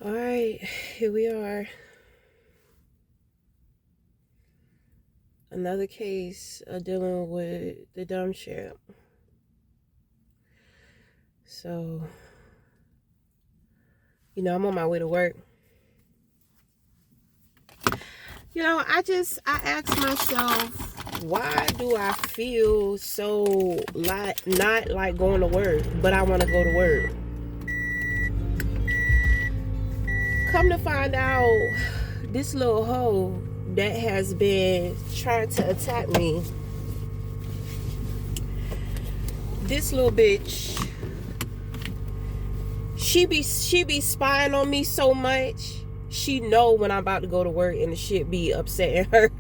All right, here we are. Another case of dealing with the dumb shit. So, I'm on my way to work. I ask myself, why do I feel so not like going to work, but I want to go to work? Come to find out, this little hoe that has been trying to attack me, this little bitch, she be spying on me so much. She know when I'm about to go to work and the shit be upsetting her.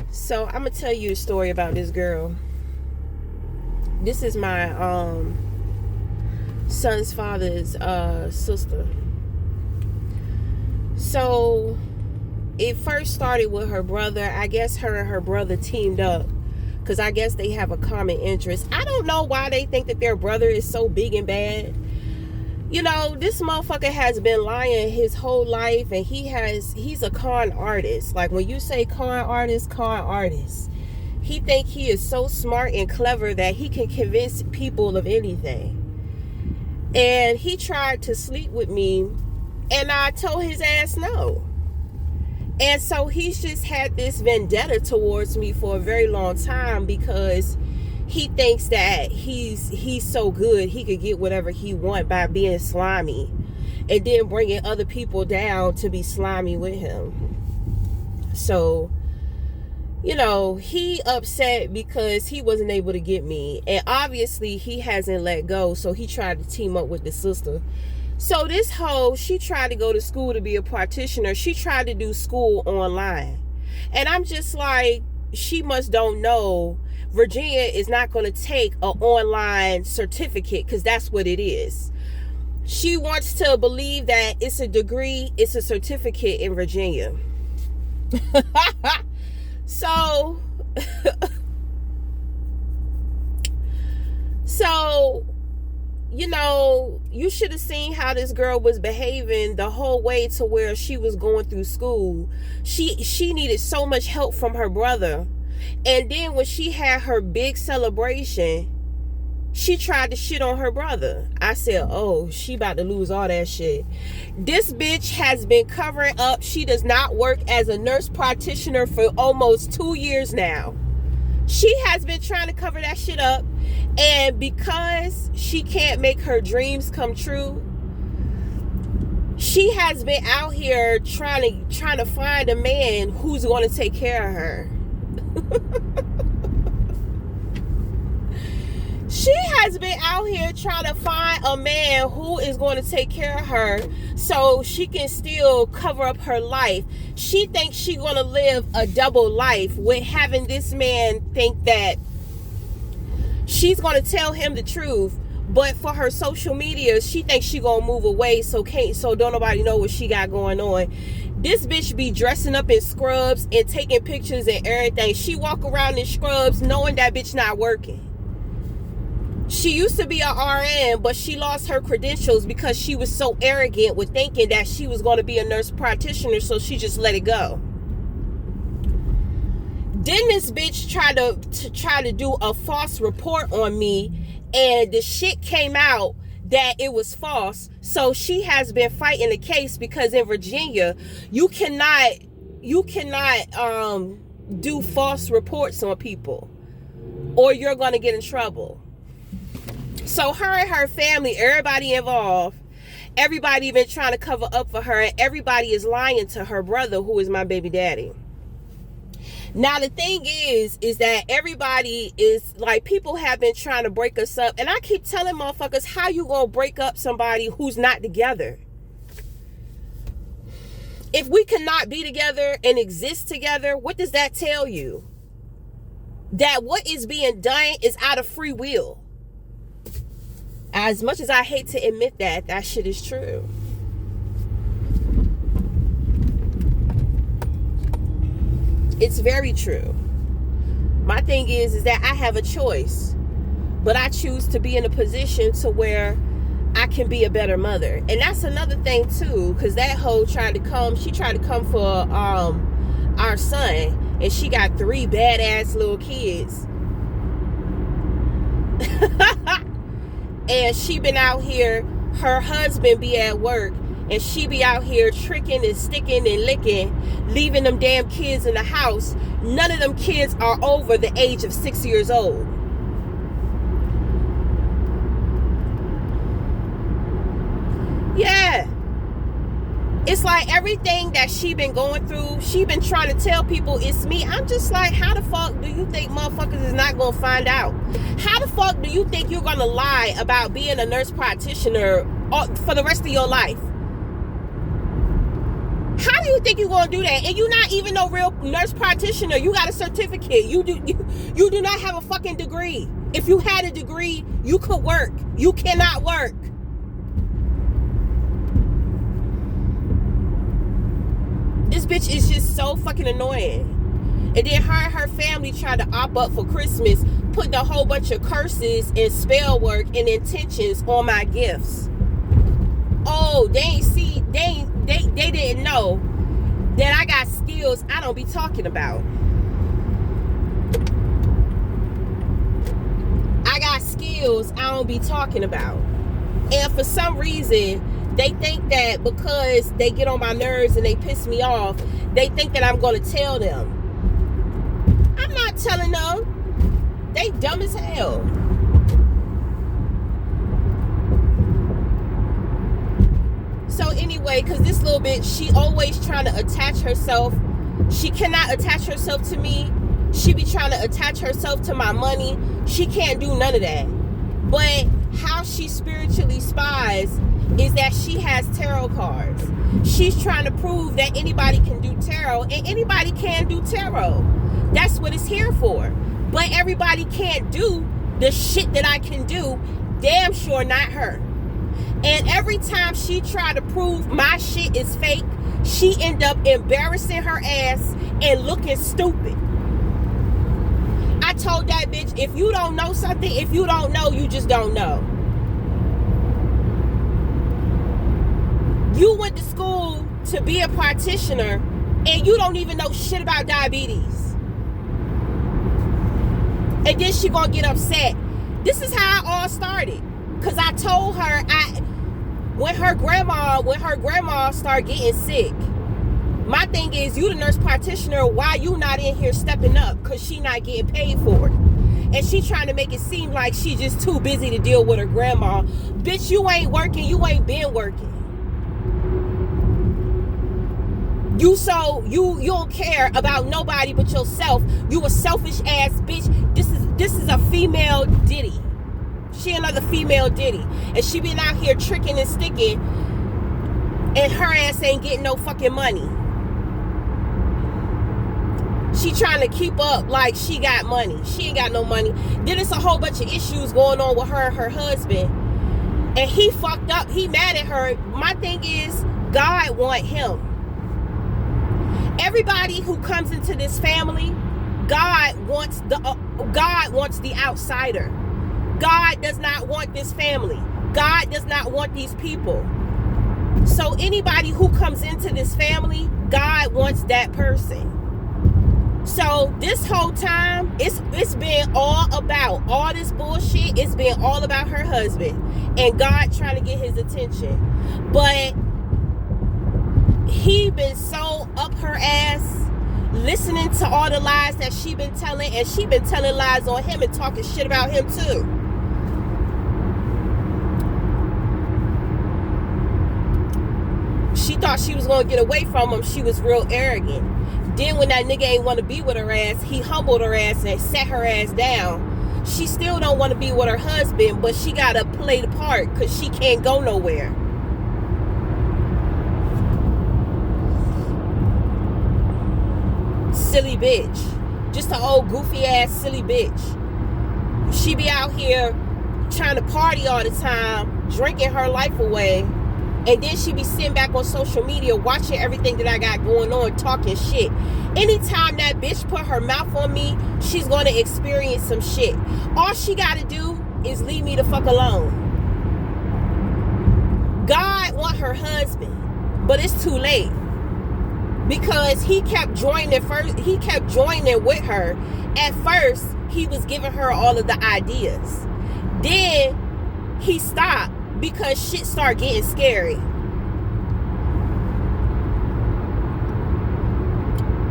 So I'm gonna tell you a story about this girl. This is my son's father's sister. So it first started with her brother. I guess her and her brother teamed up because I guess they have a common interest. I don't know why they think that their brother is so big and bad. This motherfucker has been lying his whole life, and he's a con artist. Like, when you say con artist. He think he is so smart and clever that he can convince people of anything. And he tried to sleep with me, and I told his ass no. And so he's just had this vendetta towards me for a very long time because he thinks that he's so good he could get whatever he want by being slimy and then bringing other people down to be slimy with him. So, he upset because he wasn't able to get me, and obviously he hasn't let go, so he tried to team up with the sister. So this hoe, she tried to go to school to be a practitioner. She tried to do school online. And I'm just like, she must don't know Virginia is not going to take an online certificate, because that's what it is. She wants to believe that it's a degree, it's a certificate in Virginia. So you should have seen how this girl was behaving the whole way to where she was going through school. She needed so much help from her brother. And then when she had her big celebration, she tried to shit on her brother. I said, oh, she about to lose all that shit. This bitch has been covering up. She does not work as a nurse practitioner for almost 2 years now. She has been trying to cover that shit up. And because she can't make her dreams come true, she has been out here trying to find a man who's going to take care of her. She has been out here trying to find a man who is going to take care of her so she can still cover up her life. She thinks she's going to live a double life with having this man think that she's going to tell him the truth, but for her social media, she thinks she's going to move away so don't nobody know what she got going on. This bitch be dressing up in scrubs and taking pictures and everything. She walk around in scrubs knowing that bitch not working. She used to be a RN, but she lost her credentials because she was so arrogant with thinking that she was going to be a nurse practitioner, so she just let it go. Then this bitch tried to do a false report on me, and the shit came out that it was false. So she has been fighting the case because in Virginia, you cannot do false reports on people, or you're going to get in trouble. So her and her family, everybody involved, everybody been trying to cover up for her, and everybody is lying to her brother, who is my baby daddy. Now the thing is that everybody is like, people have been trying to break us up, and I keep telling motherfuckers, how you gonna break up somebody who's not together? If we cannot be together and exist together, what does that tell you? That what is being done is out of free will. As much as I hate to admit that shit is true. It's very true. My thing is that I have a choice. But I choose to be in a position to where I can be a better mother. And that's another thing too, because that hoe tried to come for our son, and she got 3 badass little kids. And she been out here, her husband be at work, and she be out here tricking and sticking and licking, leaving them damn kids in the house. None of them kids are over the age of 6 years old. Yeah. It's like everything that she been going through, she been trying to tell people it's me. I'm just like, how the fuck do you think motherfuckers is not gonna find out? How the fuck do you think you're gonna lie about being a nurse practitioner for the rest of your life? How do you think you're gonna do that? And you're not even no real nurse practitioner. You got a certificate. You do not have a fucking degree. If you had a degree, you could work. You cannot work. This bitch is just so fucking annoying. And then her and her family tried to opt up for Christmas, putting a whole bunch of curses and spell work and intentions on my gifts. Oh, they didn't know that I got skills I don't be talking about. I got skills I don't be talking about. And for some reason, they think that because they get on my nerves and they piss me off, they think that I'm going to tell them. I'm not telling them. They dumb as hell. So anyway, because this little bitch, she always trying to attach herself. She cannot attach herself to me. She be trying to attach herself to my money. She can't do none of that. But how she spiritually spies is that she has tarot cards. She's trying to prove that anybody can do tarot, and anybody can do tarot. That's what it's here for. But everybody can't do the shit that I can do. Damn sure not her. And every time she tried to prove my shit is fake, she end up embarrassing her ass and looking stupid. I told that bitch, if you don't know something, if you don't know, you just don't know. You went to school to be a practitioner and you don't even know shit about diabetes. And then she gonna get upset. This is how it all started. Cause I told her when her grandma started getting sick, my thing is, you the nurse practitioner, why you not in here stepping up? Cause she not getting paid for it. And she trying to make it seem like she just too busy to deal with her grandma. Bitch, you ain't working, you ain't been working. You don't care about nobody but yourself. You a selfish ass bitch. This is a female Diddy. She another female Diddy. And she been out here tricking and sticking, and her ass ain't getting no fucking money. She trying to keep up like she got money. She ain't got no money. Then it's a whole bunch of issues going on with her and her husband. And he fucked up. He mad at her. My thing is, God want him. Everybody who comes into this family, God wants the outsider. God does not want this family. God does not want these people. So anybody who comes into this family, God wants that person. So this whole time, it's been all about all this bullshit. It's been all about her husband and God trying to get his attention. But he been so up her ass listening to all the lies that she been telling, and she been telling lies on him and talking shit about him too. She thought she was gonna get away from him. She was real arrogant. Then when that nigga ain't want to be with her ass, he humbled her ass and sat her ass down. She still don't want to be with her husband, but she gotta play the part because she can't go nowhere. Silly bitch. Just an old goofy ass silly bitch. She be out here trying to party all the time, drinking her life away. And then she be sitting back on social media watching everything that I got going on, talking shit. Anytime that bitch put her mouth on me, she's going to experience some shit. All she got to do is leave me the fuck alone. God want her husband, but it's too late. Because he kept joining with her. At first, he was giving her all of the ideas. Then he stopped because shit started getting scary.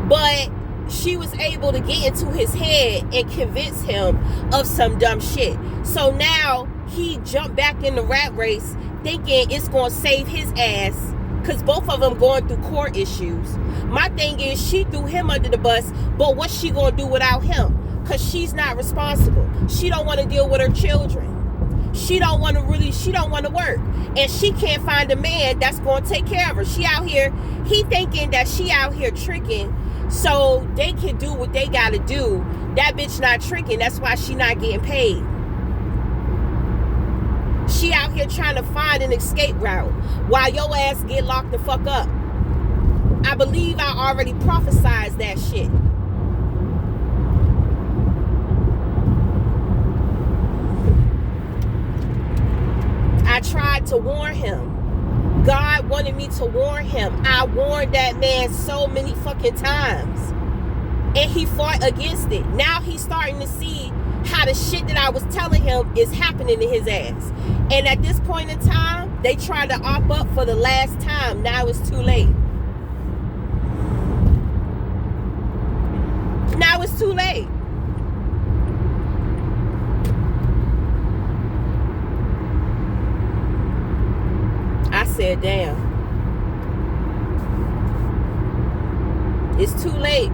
But she was able to get into his head and convince him of some dumb shit. So now he jumped back in the rat race thinking it's going to save his ass, because both of them going through court issues. My thing is, she threw him under the bus, but what's she going to do without him? Because she's not responsible. She don't want to deal with her children. She don't want to work. And she can't find a man that's going to take care of her. She out here, he thinking that she out here tricking so they can do what they got to do. That bitch not tricking. That's why she not getting paid. She out here trying to find an escape route while your ass get locked the fuck up. I believe I already prophesized that shit. I tried to warn him. God wanted me to warn him. I warned that man so many fucking times. And he fought against it. Now he's starting to see how the shit that I was telling him is happening to his ass. And at this point in time, they tried to op up for the last time. Now it's too late. Now it's too late. I said, damn. It's too late.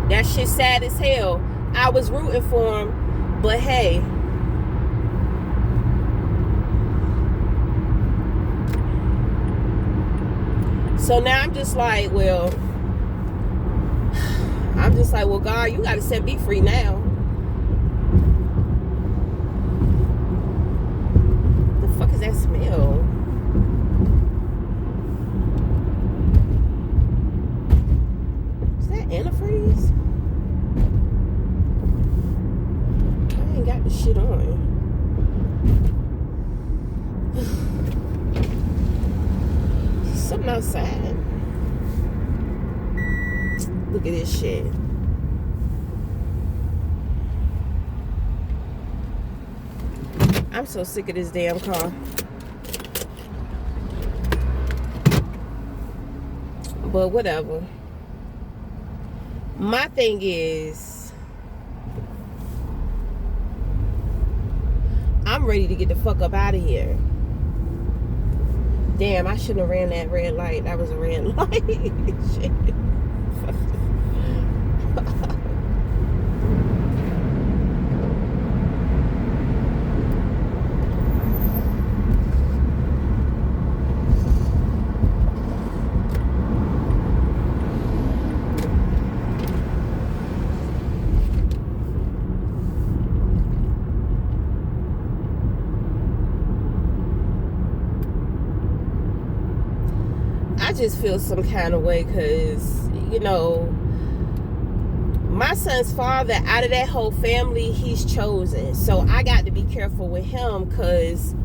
That shit sad as hell. I was rooting for him, but hey. So now I'm just like, well, God, you gotta set me free now. The fuck is that smell? Is that antifreeze? I ain't got the shit on. Something outside. Look at this shit. I'm so sick of this damn car. But whatever. My thing is, I'm ready to get the fuck up out of here. Damn, I shouldn't have ran that red light. That was a red light. Shit. I just feel some kind of way because, you know, my son's father, out of that whole family, he's chosen. So I got to be careful with him because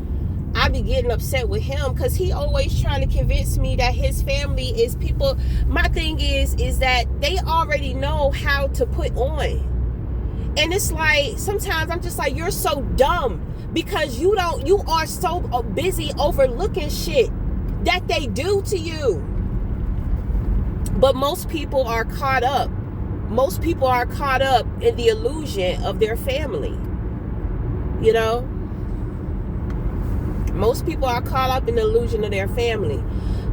I be getting upset with him because he always trying to convince me that his family is people. My thing is that they already know how to put on. And it's like, sometimes I'm just like, you're so dumb because you are so busy overlooking shit that they do to you. But most people are caught up. Most people are caught up in the illusion of their family. You know? Most people are caught up in the illusion of their family.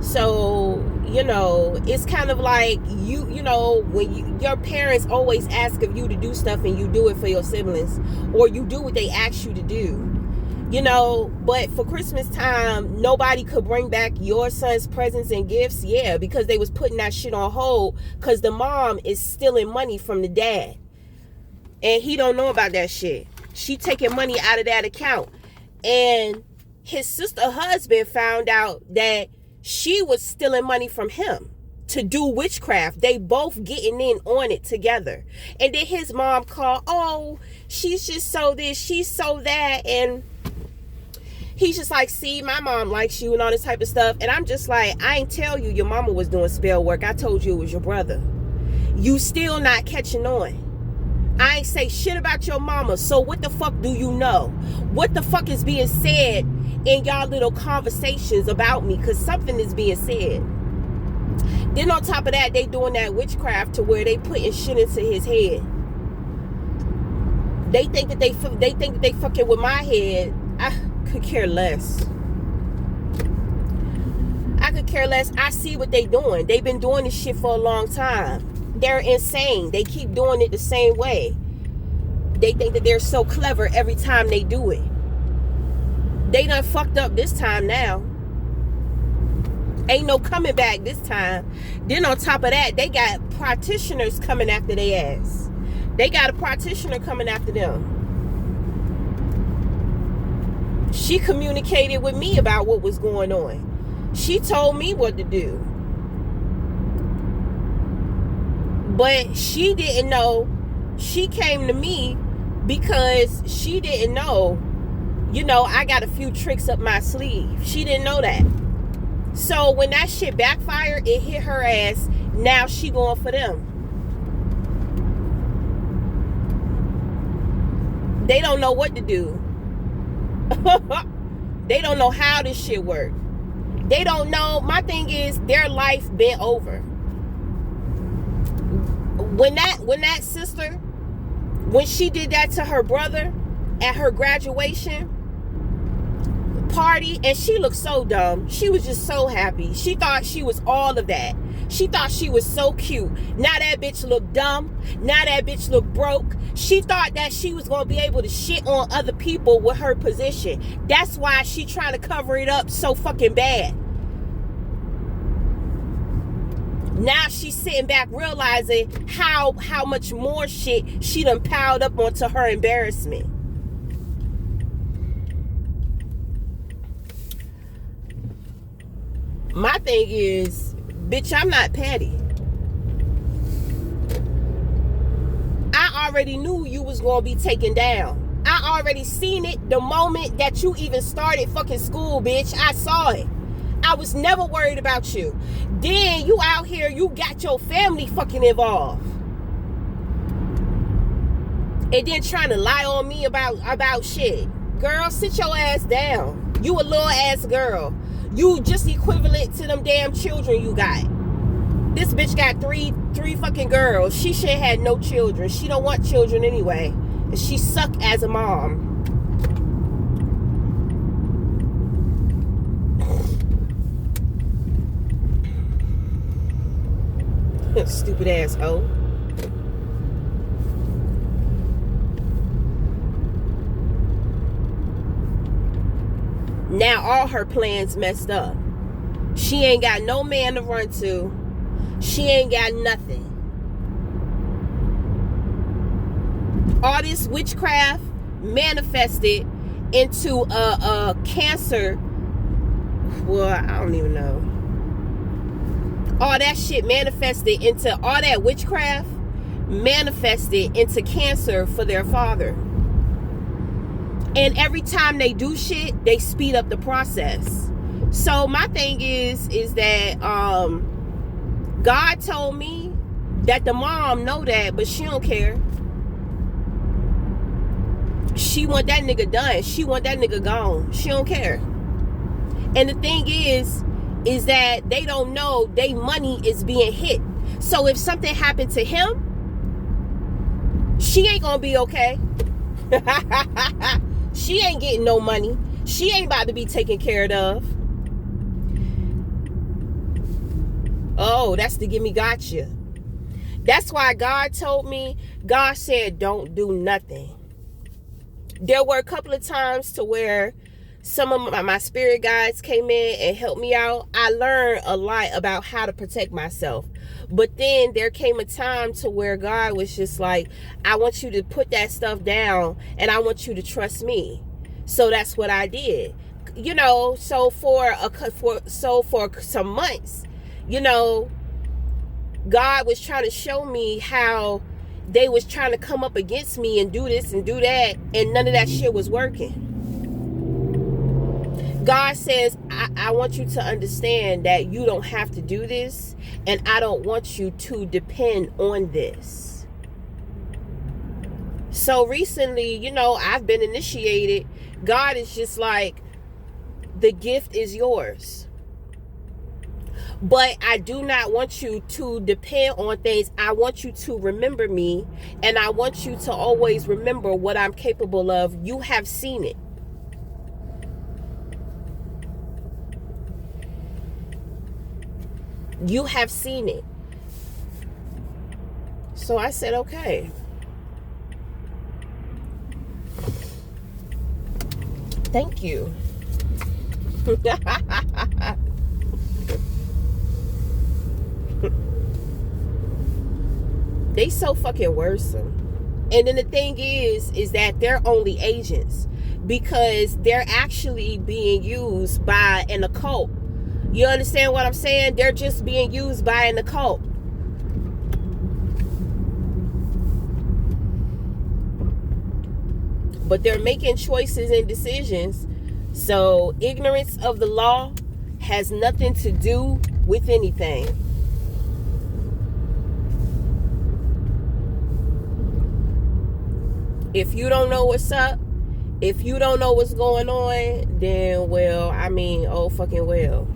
So, you know, it's kind of like you know, when your parents always ask of you to do stuff and you do it for your siblings, or you do what they ask you to do. You know, but for Christmas time, nobody could bring back your son's presents and gifts. Yeah, because they was putting that shit on hold because the mom is stealing money from the dad. And he don't know about that shit. She taking money out of that account. And his sister husband found out that she was stealing money from him. to do witchcraft. They both getting in on it together. And then his mom called, oh, she's just so this, she's so that. And he's just like, see, my mom likes you and all this type of stuff. And I'm just like, I ain't tell you your mama was doing spell work. I told you it was your brother. You still not catching on. I ain't say shit about your mama. So what the fuck do you know? What the fuck is being said in y'all little conversations about me? Because something is being said. Then on top of that, they doing that witchcraft to where they putting shit into his head. They think that they fucking with my head. I could care less. I could care less. I see what they doing. They've been doing this shit for a long time. They're insane. They keep doing it the same way. They think that they're so clever every time they do it. They done fucked up this time now. Ain't no coming back this time. Then on top of that, they got practitioners coming after their ass. They got a practitioner coming after them. She communicated with me about what was going on. She told me what to do. But she didn't know. She came to me because she didn't know, you know, I got a few tricks up my sleeve. She didn't know that. So when that shit backfired, it hit her ass. Now she going for them. They don't know what to do. They don't know how this shit work. They don't know. My thing is, their life been over. When that sister, when she did that to her brother at her graduation party, and she looked so dumb. She was just so happy. She thought she was all of that. She thought she was so cute. Now that bitch look dumb. Now that bitch look broke. She thought that she was going to be able to shit on other people with her position. That's why she trying to cover it up so fucking bad. Now she's sitting back realizing how much more shit she done piled up onto her embarrassment. My thing is, bitch, I'm not petty. I already knew you was going to be taken down. I already seen it the moment that you even started fucking school, bitch. I saw it. I was never worried about you. Then you out here, you got your family fucking involved. And then trying to lie on me about shit. Girl, sit your ass down. You a little ass girl. You just equivalent to them damn children you got. This bitch got three fucking girls. She should have had no children. She don't want children anyway. And she suck as a mom. Stupid asshole. Now all her plans messed up. She ain't got no man to run to. She ain't got nothing. All this witchcraft manifested into a cancer. Well, I don't even know. All that shit manifested into, all that witchcraft manifested into cancer for their father. And every time they do shit, they speed up the process. So my thing is that God told me that the mom know that, but she don't care. She want that nigga done. She want that nigga gone. She don't care. And the thing is that they don't know they money is being hit. So if something happened to him, she ain't gonna be okay. She ain't getting no money. She ain't about to be taken care of. Oh, that's the gimme gotcha. That's why God told me, God said, don't do nothing. There were a couple of times to where some of my spirit guides came in and helped me out. I learned a lot about how to protect myself. But then there came a time to where God was just like, I want you to put that stuff down and I want you to trust me. So that's what I did. So for some months, God was trying to show me how they was trying to come up against me and do this and do that, and none of that shit was working. God says, I want you to understand that you don't have to do this, and I don't want you to depend on this. So recently, you know, I've been initiated. God is just like, the gift is yours. But I do not want you to depend on things. I want you to remember me, and I want you to always remember what I'm capable of. You have seen it. You have seen it. So I said, okay. Thank you. They so fucking worrisome. And then the thing is that they're only agents, because they're actually being used by an occult. You understand what I'm saying? They're just being used by an occult. But they're making choices and decisions. So ignorance of the law has nothing to do with anything. If you don't know what's up, if you don't know what's going on, then, well, I mean, oh fucking well.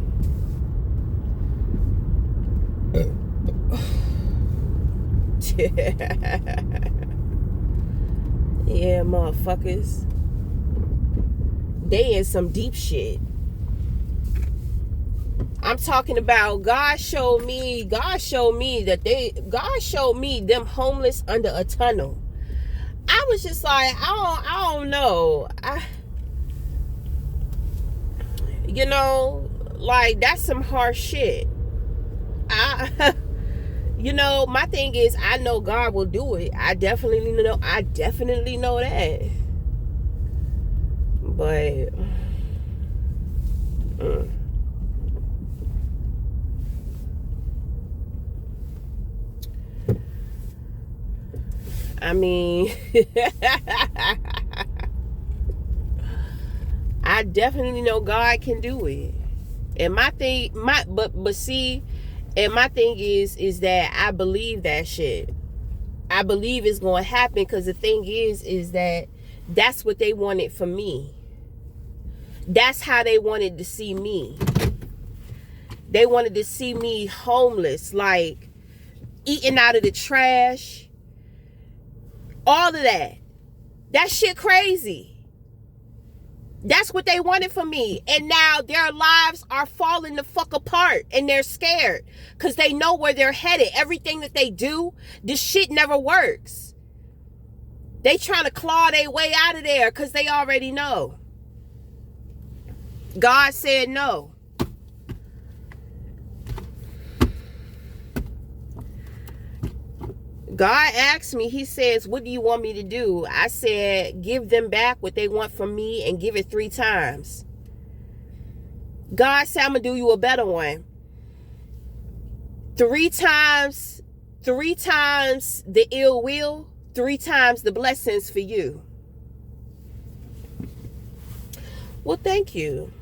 Yeah, motherfuckers. They in some deep shit. I'm talking about God showed me them homeless under a tunnel. I was just like, I don't know. You know, like, that's some harsh shit. You know, my thing is, I know God will do it. I definitely know that. But I mean, I definitely know God can do it. And my thing, but see, and my thing is that I believe that shit. I believe it's going to happen, because the thing is that that's what they wanted for me. That's how they wanted to see me. They wanted to see me homeless, like eating out of the trash. All of that. That shit crazy. That's what they wanted from me. And now their lives are falling the fuck apart, and they're scared because they know where they're headed. Everything that they do, this shit never works. They trying to claw their way out of there because they already know. God said no. God asked me, he says, what do you want me to do? I said, give them back what they want from me and give it 3 times. God said, I'm going to do you a better one. 3 times the ill will, 3 times the blessings for you. Well, thank you.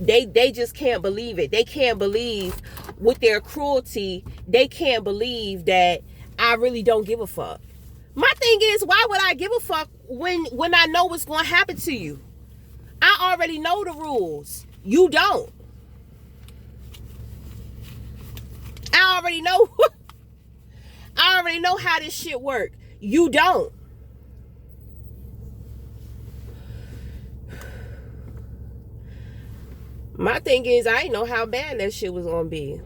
They just can't believe it. They can't believe, with their cruelty, they can't believe that I really don't give a fuck. My thing is, why would I give a fuck when I know what's going to happen to you? I already know the rules. You don't. I already know. I already know how this shit works. You don't. My thing is, I didn't know how bad that shit was going to be.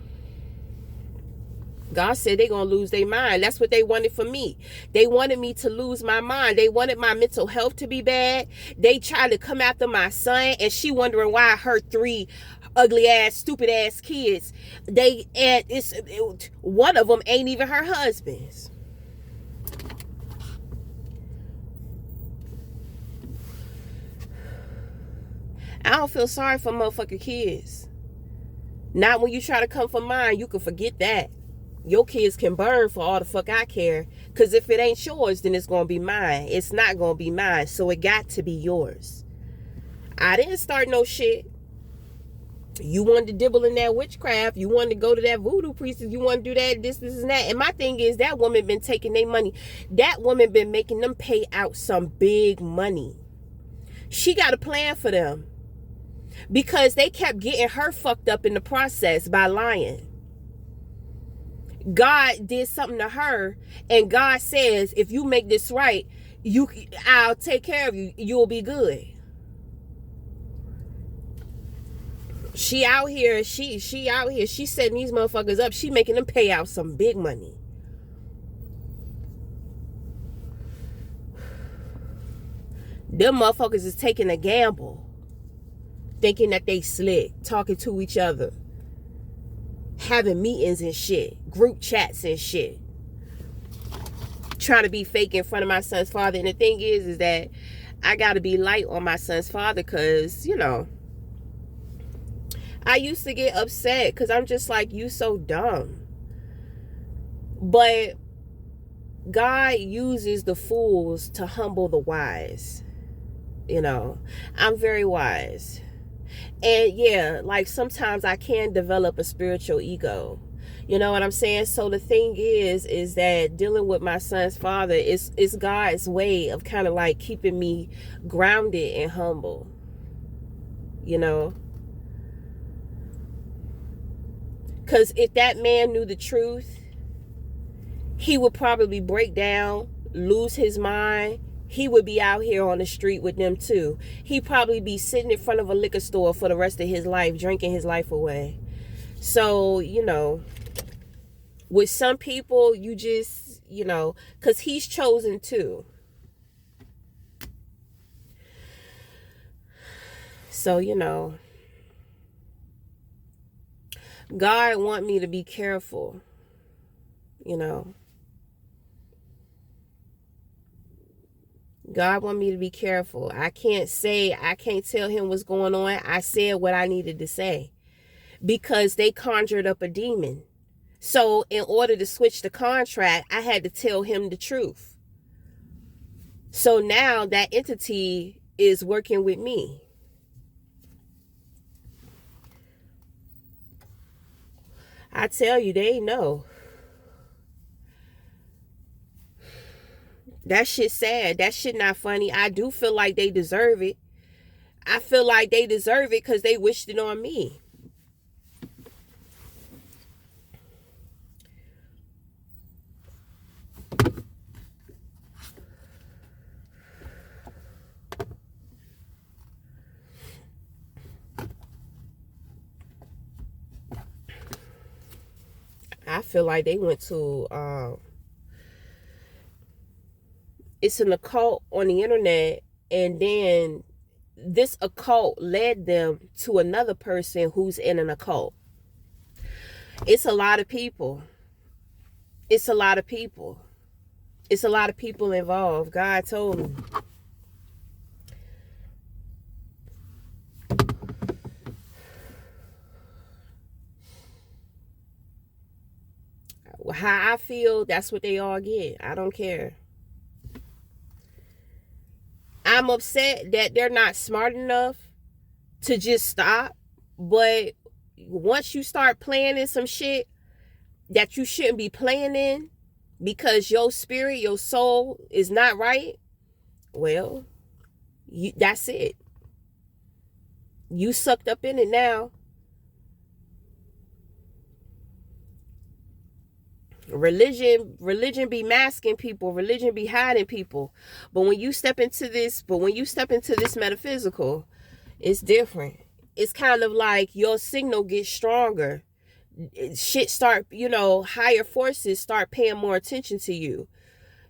God said they're going to lose their mind. That's what they wanted for me. They wanted me to lose my mind. They wanted my mental health to be bad. They tried to come after my son, and she wondering why her 3 ugly ass, stupid ass kids. One of them ain't even her husband's. I don't feel sorry for motherfucking kids. Not when you try to come for mine. You can forget that. Your kids can burn for all the fuck I care. Because if it ain't yours, then it's going to be mine. It's not going to be mine. So it got to be yours. I didn't start no shit. You wanted to dibble in that witchcraft. You wanted to go to that voodoo priestess. You want to do that, this, and that. And my thing is, that woman been taking their money. That woman been making them pay out some big money. She got a plan for them. Because they kept getting her fucked up in the process by lying. God did something to her. And God says, if you make this right, I'll take care of you. You'll be good. She out here, she setting these motherfuckers up. She making them pay out some big money. Them motherfuckers is taking a gamble. Thinking that they slick, talking to each other. Having meetings and shit. Group chats and shit. Trying to be fake in front of my son's father. And the thing is that I gotta be light on my son's father because, you know, I used to get upset because I'm just like, you so dumb. But God uses the fools to humble the wise. You know, I'm very wise. And yeah, like sometimes I can develop a spiritual ego. You know what I'm saying? So the thing is that dealing with my son's father is God's way of kind of like keeping me grounded and humble. You know? Because if that man knew the truth, he would probably break down, lose his mind. He would be out here on the street with them too. He'd probably be sitting in front of a liquor store for the rest of his life, drinking his life away. So, you know, with some people, you just, you know, because he's chosen too. So, you know, God want me to be careful, you know. God want me to be careful. I can't tell him what's going on. I said what I needed to say because they conjured up a demon. So in order to switch the contract, I had to tell him the truth. So now that entity is working with me. I tell you, they know. That shit sad. That shit not funny. I do feel like they deserve it. I feel like they deserve it because they wished it on me. I feel like they went to it's an occult on the internet, and then this occult led them to another person who's in an occult. It's a lot of people. It's a lot of people. It's a lot of people involved. God told me. How I feel, that's what they all get. I don't care. I'm upset that they're not smart enough to just stop. But once you start playing in some shit that you shouldn't be playing in because your spirit, your soul is not right, well, that's it. You sucked up in it now. Religion be masking people. Religion be hiding people. But when you step into this metaphysical, it's different. It's kind of like your signal gets stronger. Shit start, you know, higher forces start paying more attention to you.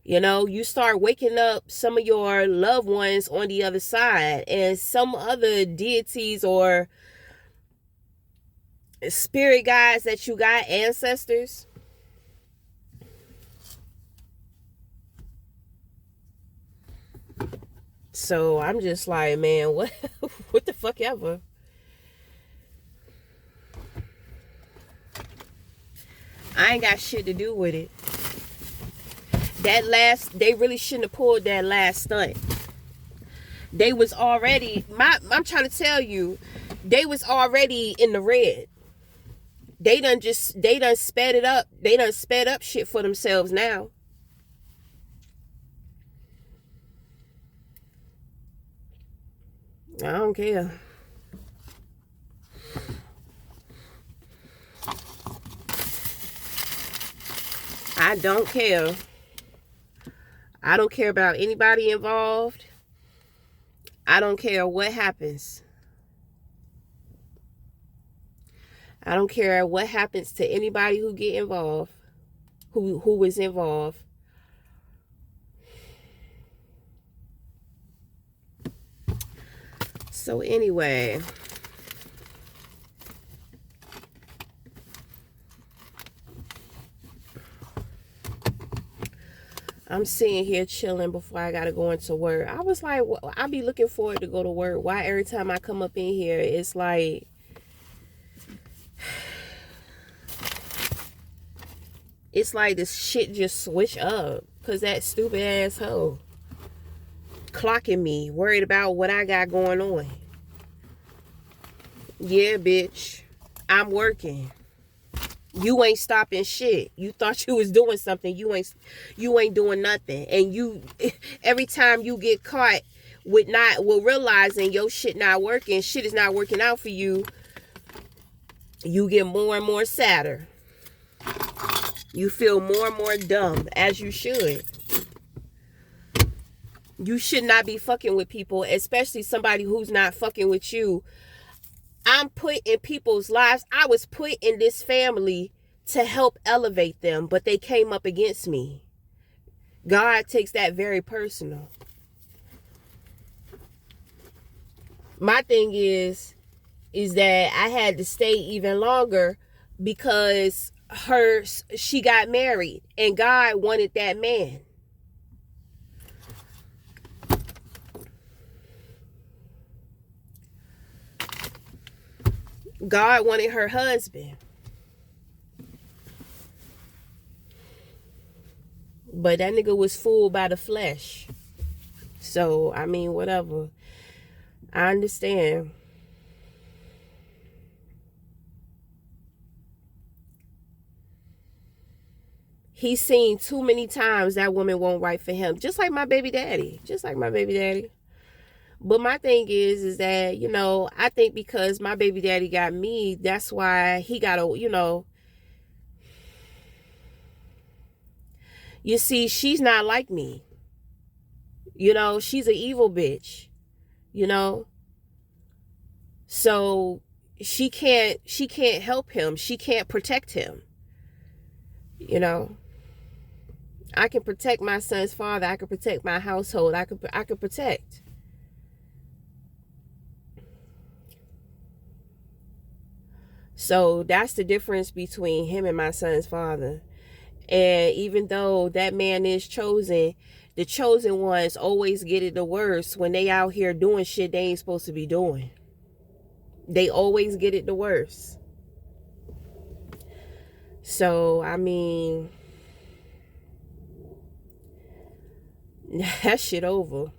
You know, you start waking up some of your loved ones on the other side, and some other deities or spirit guides that you got, ancestors. So I'm just like, man, What the fuck ever. I ain't got shit to do with it. They really shouldn't have pulled that last stunt. They was already, I'm trying to tell you, they was already in the red. They done sped it up. They done sped up shit for themselves now. I don't care. I don't care. I don't care about anybody involved. I don't care what happens. I don't care what happens to anybody who get involved, who was involved. So anyway, I'm sitting here chilling before I gotta go into work. I was like, well, I be looking forward to go to work. Why every time I come up in here, it's like this shit just switch up. Cause that stupid asshole clocking me, worried about what I got going on. Yeah, bitch, I'm working. You ain't stopping shit. You thought you was doing something. You ain't doing nothing. And you, every time you get caught with realizing your shit not working, shit is not working out for you, you get more and more sadder. You feel more and more dumb, as you should. You should not be fucking with people, especially somebody who's not fucking with you. I'm put in people's lives. I was put in this family to help elevate them, but they came up against me. God takes that very personal. My thing is that I had to stay even longer because she got married and God wanted that man. God wanted her husband. But that nigga was fooled by the flesh. So, I mean, whatever. I understand. He's seen too many times that woman won't write for him. Just like my baby daddy. But my thing is that, you know, I think because my baby daddy got me, that's why he got a, you know. You see, she's not like me. You know, she's an evil bitch. You know. So she can't help him. She can't protect him. You know. I can protect my son's father. I can protect my household. I could protect. So that's the difference between him and my son's father. And even though that man is chosen, the chosen ones always get it the worst when they out here doing shit they ain't supposed to be doing. They always get it the worst. So, I mean, that shit over.